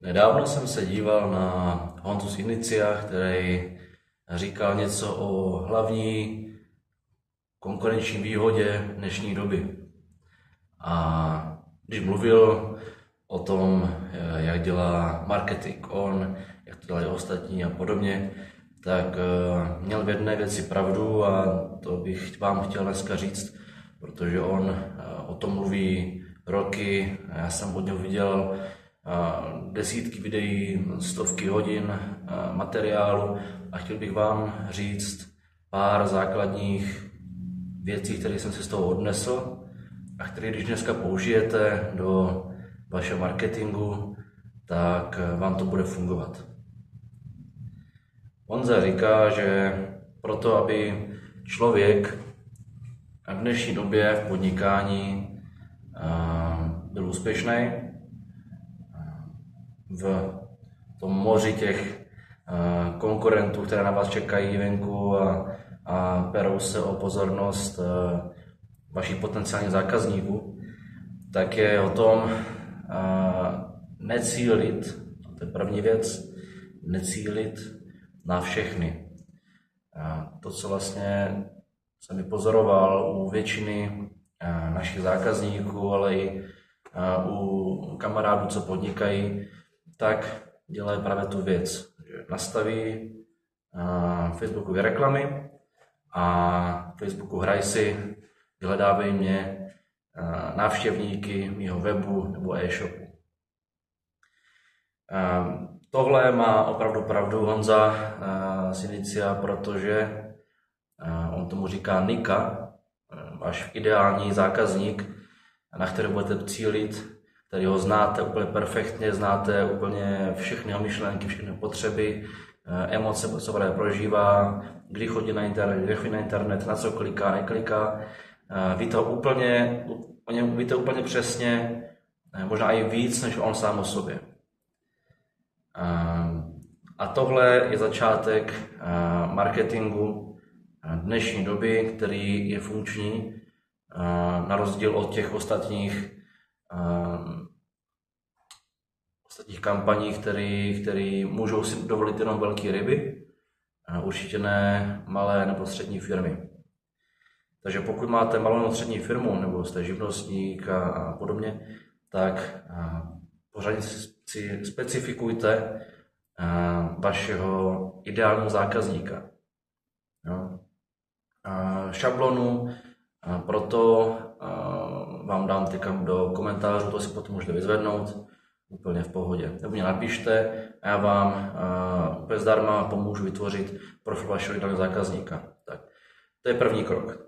Nedávno jsem se díval na Honzu z Inicia, který říkal něco o hlavní konkurenční výhodě dnešní doby. A když mluvil o tom, jak dělá marketing on, jak to dělají ostatní a podobně, tak měl v jedné věci pravdu a to bych vám chtěl dneska říct, protože on o tom mluví roky, já jsem od něho viděl desítky videí, stovky hodin materiálu a chtěl bych vám říct pár základních věcí, které jsem si z toho odnesl a které když dneska použijete do vašeho marketingu, tak vám to bude fungovat. Honza říká, že proto, aby člověk v dnešní době v podnikání byl úspěšný, v tom moři těch konkurentů, které na vás čekají venku a perou se o pozornost vašich potenciálních zákazníků, tak je o tom necílit, to je první věc, necílit na všechny. To, co vlastně jsem vypozoroval u většiny našich zákazníků, ale i u kamarádů, co podnikají, tak dělají právě tu věc, že nastaví Facebookové reklamy a Facebooku hrají si, vyhledávají mě návštěvníky mého webu nebo e-shopu. Tohle má opravdu pravdu Honza z Inicia, protože on tomu říká Nika, váš ideální zákazník, na který budete cílit, který ho znáte úplně perfektně, znáte úplně všechny jeho myšlenky, všechny potřeby, emoce, co právě prožívá, kdy chodí na internet, na co kliká, nekliká. Víte úplně přesně, možná i víc, než on sám o sobě. A tohle je začátek marketingu dnešní doby, který je funkční, na rozdíl od těch ostatních kampaní, které můžou si dovolit jenom velké ryby, určitě ne malé nebo střední firmy. Takže pokud máte malou nebo střední firmu, nebo jste živnostník a podobně, tak pořádně si specifikujte vašeho ideálního zákazníka. Jo? Šablonu proto vám dám tykám do komentářů, to si potom můžete vyzvednout úplně v pohodě. Nebo mě napište a já vám úplně zdarma pomůžu vytvořit profil vašeho ideálního zákazníka. Tak, to je první krok.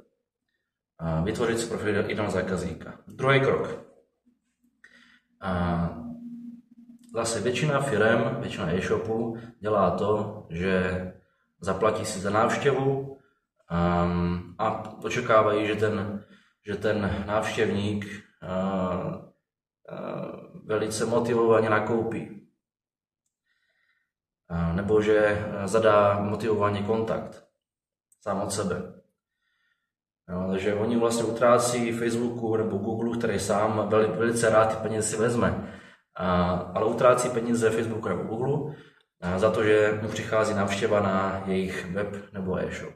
Vytvořit si profil ideálního zákazníka. Druhý krok. Zase většina firem, většina e-shopů dělá to, že zaplatí si za návštěvu a očekávají, že ten návštěvník velice motivovaně nakoupí. Nebo že zadá motivovaný kontakt sám od sebe. Takže oni vlastně utrácí Facebooku nebo Google, který sám velice rád ty peníze si vezme. Ale utrácí peníze Facebooku nebo Google za to, že mu přichází návštěva na jejich web nebo e-shop.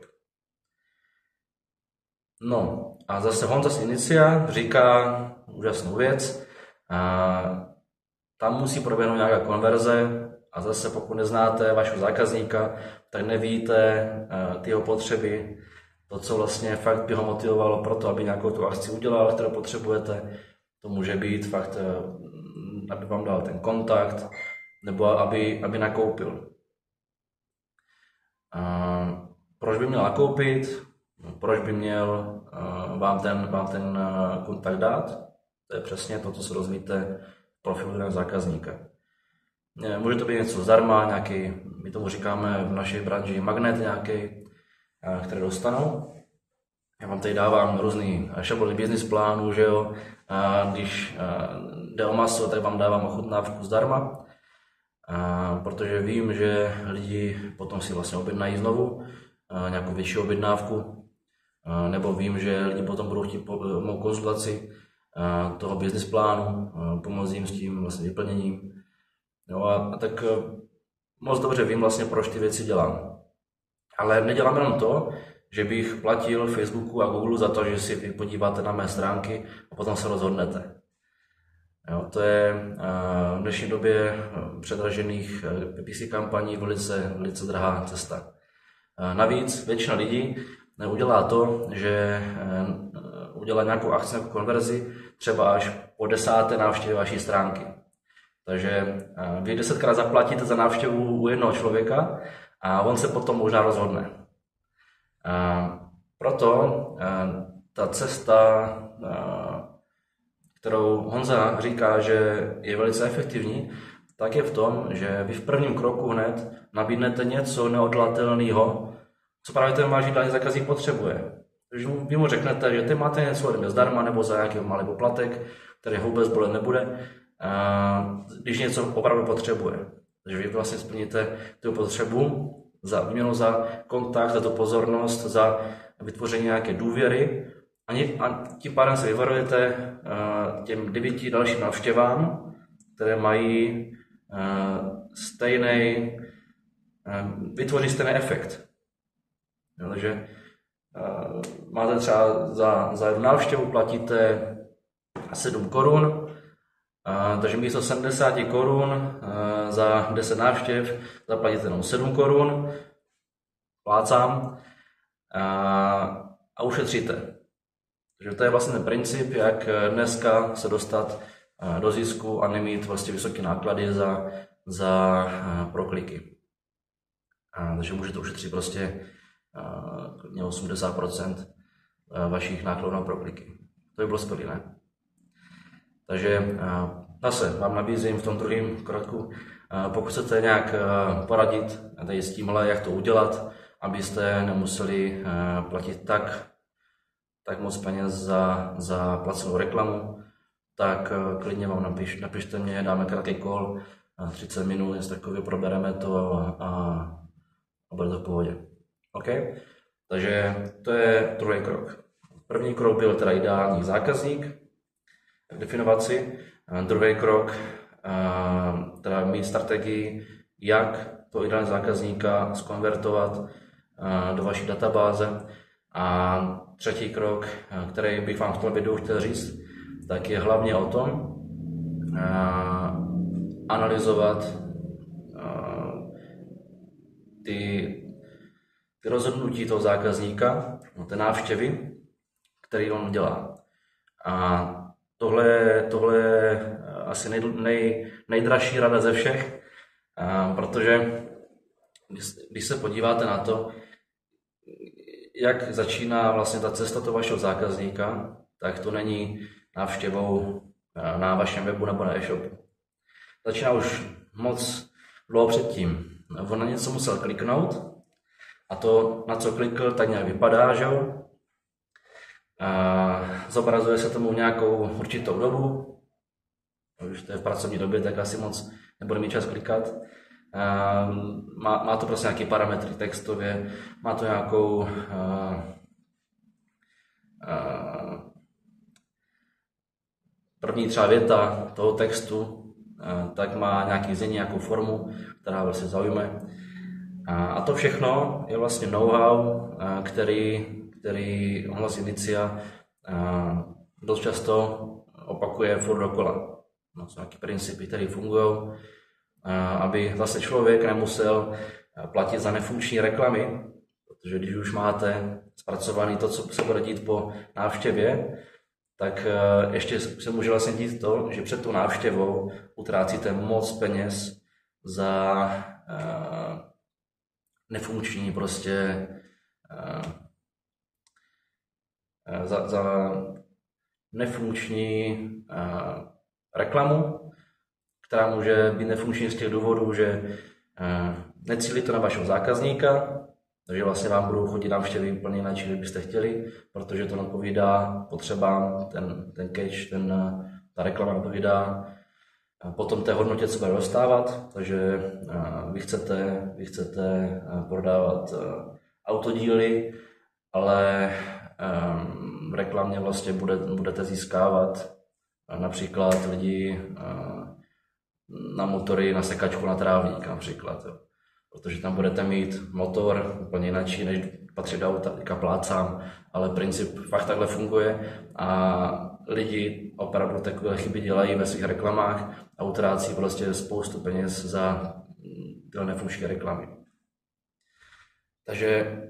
No a zase Honza z Inicia říká úžasnou věc. Tam musí proběhnout nějaká konverze a zase pokud neznáte vašeho zákazníka, tak nevíte ty jeho potřeby, to, co vlastně fakt by ho motivovalo pro to, aby nějakou tu akci udělal, kterou potřebujete. To může být fakt, aby vám dal ten kontakt, nebo aby nakoupil. Proč by měl nakoupit? Proč by měl vám ten kontakt dát? To je přesně to, co se dozvíte v profilu zákazníka. Může to být něco zdarma, nějaký, my tomu říkáme v naší branži magnet nějaký, který dostanou. Já vám tady dávám různý šablony business plánů, že jo. Když jde o maso, tak vám dávám ochutnávku zdarma, protože vím, že lidi potom si vlastně objednají znovu nějakou větší objednávku, nebo vím, že lidi potom budou chtít mou konzultaci toho business plánu, pomoct jim s tím vlastně vyplněním. Jo, a tak moc dobře vím vlastně, proč ty věci dělám. Ale nedělám jenom to, že bych platil Facebooku a Google za to, že si vy podíváte na mé stránky a potom se rozhodnete. Jo, to je v dnešní době předražených PPC kampaní velice drahá cesta. Navíc většina lidí udělá to, že udělá nějakou akci, nějakou konverzi, třeba až po 10. návštěvě vaší stránky. Takže vy 10krát zaplatíte za návštěvu u jednoho člověka a on se potom možná rozhodne. Proto ta cesta, kterou Honza říká, že je velice efektivní, tak je v tom, že vy v prvním kroku hned nabídnete něco neodolatelného, co právě ten váš ideální zákazník potřebuje. Takže vy mu řeknete, že ty máte něco ode mě zdarma nebo za nějaký malý poplatek, který ho vůbec bolet nebude, když něco opravdu potřebuje. Takže vy vlastně splníte tu potřebu za výměnu za kontakt, za tu pozornost, za vytvoření nějaké důvěry a tím pádem se vyvarujete těm 9 dalším návštěvám, které mají vytvoří stejný efekt. Jo, takže máte třeba za jednu návštěvu platíte 7 korun, takže místo 70 korun za 10 návštěv zaplatíte jenom 7 korun, plácám, a ušetříte. Takže to je vlastně ten princip, jak dneska se dostat do zisku a nemít vlastně vysoké náklady za prokliky. Takže můžete ušetřit prostě 80% vašich nákladů na prokliky. To by bylo skvělé, ne? Takže zase vám nabízím v tom druhém kroku, pokud chcete nějak poradit tady s tímhle, jak to udělat, abyste nemuseli platit tak moc peněz za placenou reklamu, tak klidně vám napište mě, dáme krátký call, 30 minut, něco takového, probereme to a bude to v pohodě. OK? Takže to je druhý krok. První krok byl teda ideální zákazník, definovat si. Druhý krok, teda mít strategii, jak to ideální zákazníka zkonvertovat do vaší databáze. A třetí krok, který bych vám v tom videu chtěl říct, tak je hlavně o tom analyzovat ty rozhodnutí toho zákazníka, ty návštěvy, které on dělá. A tohle je asi nejdražší rada ze všech, protože když se podíváte na to, jak začíná vlastně ta cesta toho vašeho zákazníka, tak to není návštěvou na vašem webu nebo na e-shopu. Začíná už moc dlouho předtím. On na něco musel kliknout a to, na co klikl, tak nějak vypadá, že jo? Zobrazuje se tomu nějakou určitou dobu. Když to je v pracovní době, tak asi moc nebude mít čas klikat. Má to prostě nějaké parametry textově, má to nějakou první třeba věta toho textu, tak má nějaký znění, nějakou formu, která vlastně zaujme. A to všechno je vlastně know-how, který Ohlas Inicia dost často opakuje furt dokola. No, jsou nějaké principy, které fungují, aby zase člověk nemusel platit za nefunkční reklamy, protože když už máte zpracovaný to, co se bude dít po návštěvě, tak ještě se může vlastně dít to, že před tou návštěvou utrácíte moc peněz za nefunkční prostě za nefunkční reklamu, která může být nefunkční z těch důvodů, že necílí to na vašeho zákazníka, takže vlastně vám budou chodit návštěvy úplně jinak, než byste chtěli, protože to odpovídá potřebám, ten catch, ta reklama odpovídá potom té hodnotě, co bude dostávat, takže vy chcete prodávat autodíly, ale v reklamě vlastně budete získávat například lidi na motory, na sekačku, na trávník například. Jo. Protože tam budete mít motor úplně jinak, než patří do auta, teďka plácám, ale princip fakt takhle funguje a lidi opravdu takové chyby dělají ve svých reklamách a utrácí prostě spoustu peněz za tyhle nefunkční reklamy. Takže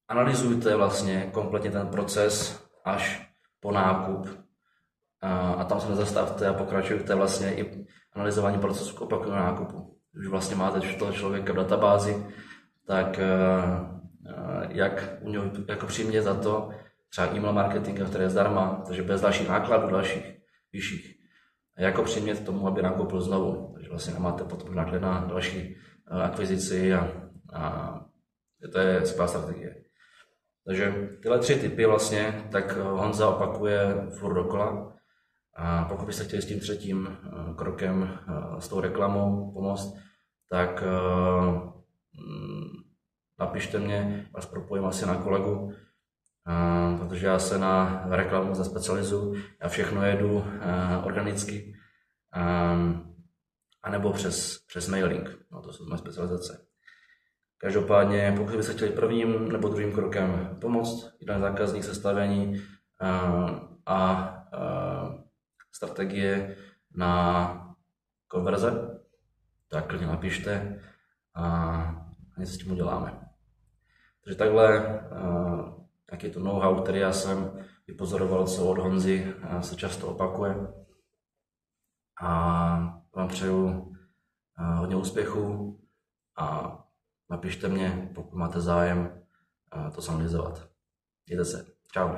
analyzujte vlastně kompletně ten proces až po nákup a tam se nezastavte a pokračujte vlastně i analyzování procesu k opakovanému nákupu. Když vlastně máte toho člověka v databázi, tak jak u něho jako přimět za to třeba e-mail marketing, který je zdarma, takže bez dalších nákladů, dalších vyšších. A jako přimět tomu, aby nakoupil znovu. Takže vlastně nemáte potom náklad na další akvizici a to je skvělá strategie. Takže tyhle 3 typy vlastně, tak Honza opakuje furt dokola. A pokud byste chtěli s tím 3. krokem, s tou reklamou pomoct, tak napište mě, vás propojím asi na kolegu, protože já se na reklamu zaspecializuju, já všechno jedu organicky, anebo přes mailing, no to jsou moje specializace. Každopádně, pokud byste chtěli 1. nebo 2. krokem pomoct, jeden zákazník, sestavení a strategie na konverze, tak klidně napište a něco s tím uděláme. Takže takhle, jaký to know-how, který já jsem vypozoroval, co od Honzy se často opakuje. A vám přeju hodně úspěchů a napište mě, pokud máte zájem to analyzovat. Mějte se. Čau.